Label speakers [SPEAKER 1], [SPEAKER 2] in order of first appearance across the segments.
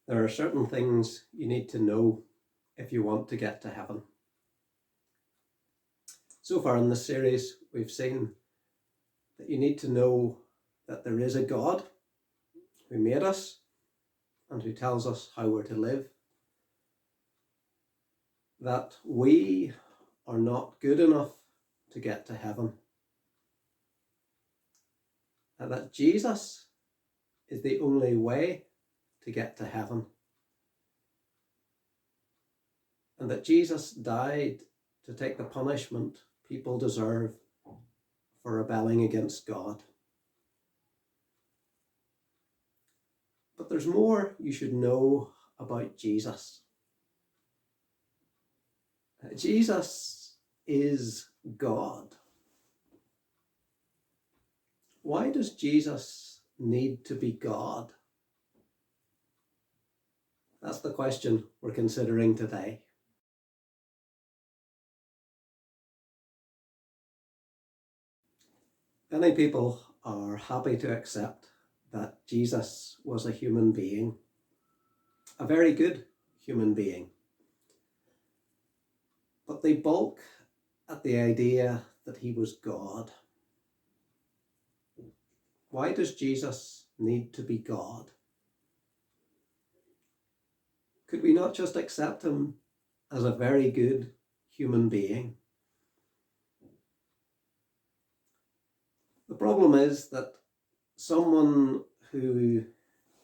[SPEAKER 1] There are certain things you need to know if you want to get to heaven. So far in this series, we've seen that you need to know that there is a God who made us and who tells us how we're to live, that we are not good enough to get to heaven, and that Jesus is the only way to get to heaven, and that Jesus died to take the punishment people deserve for rebelling against God. But there's more you should know about Jesus. Jesus is God. Why does Jesus need to be God? That's the question we're considering today. Many people are happy to accept that Jesus was a human being, a very good human being. But they balk at the idea that he was God. Why does Jesus need to be God? Could we not just accept him as a very good human being? The problem is that someone who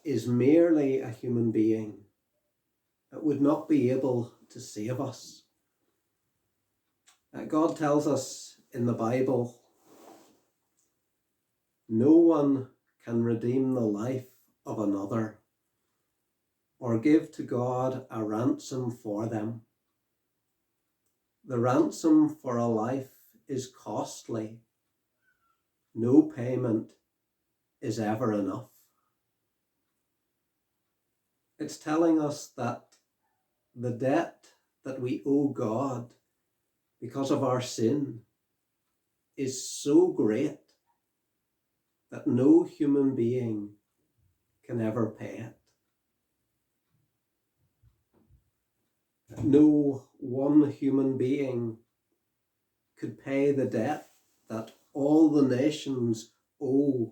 [SPEAKER 1] is merely a human being would not be able to save us. God tells us in the Bible, no one can redeem the life of another or give to God a ransom for them. The ransom for a life is costly. No payment is ever enough. It's telling us that the debt that we owe God because of our sin is so great that no human being can ever pay it. No one human being could pay the debt that all the nations owe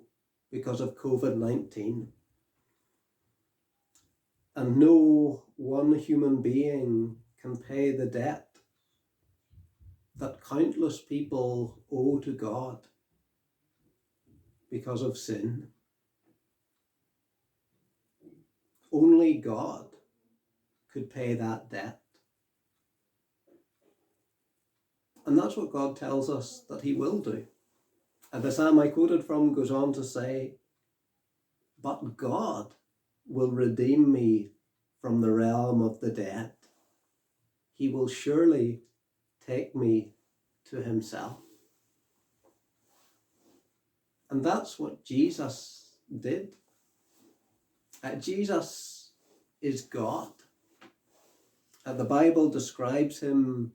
[SPEAKER 1] because of COVID-19. And no one human being can pay the debt that countless people owe to God because of sin. Only God could pay that debt. And that's what God tells us that he will do. And the psalm I quoted from goes on to say, but God will redeem me from the realm of the dead. He will surely take me to himself. And that's what Jesus did. Jesus is God. The Bible describes him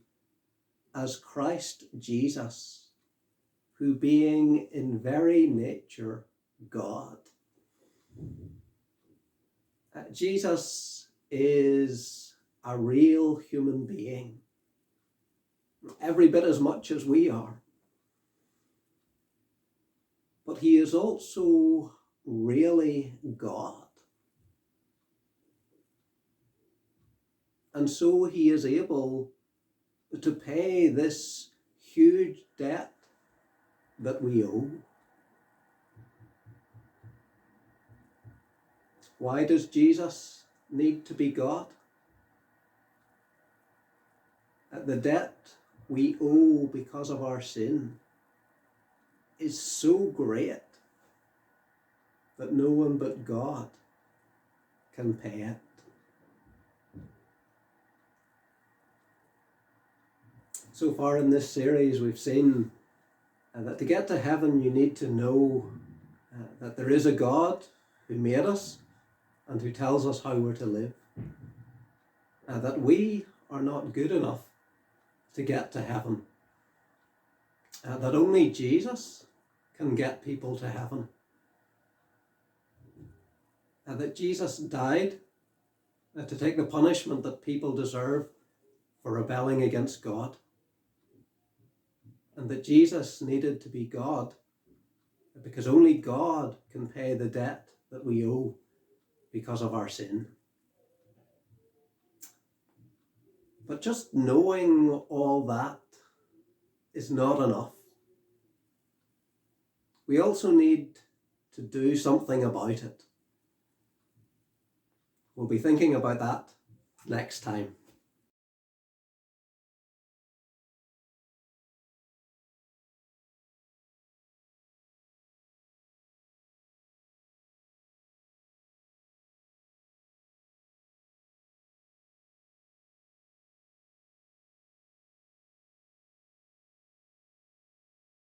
[SPEAKER 1] as Christ Jesus, who being in very nature God. Jesus is a real human being, every bit as much as we are. But he is also really God. And so he is able to pay this huge debt that we owe. Why does Jesus need to be God? The debt we owe because of our sin is so great that no one but God can pay it. So far in this series, we've seen that to get to heaven, you need to know that there is a God who made us and who tells us how we're to live. That we are not good enough to get to heaven. That only Jesus can get people to heaven. That Jesus died to take the punishment that people deserve for rebelling against God, and that Jesus needed to be God because only God can pay the debt that we owe because of our sin. But just knowing all that is not enough. We also need to do something about it. We'll be thinking about that next time.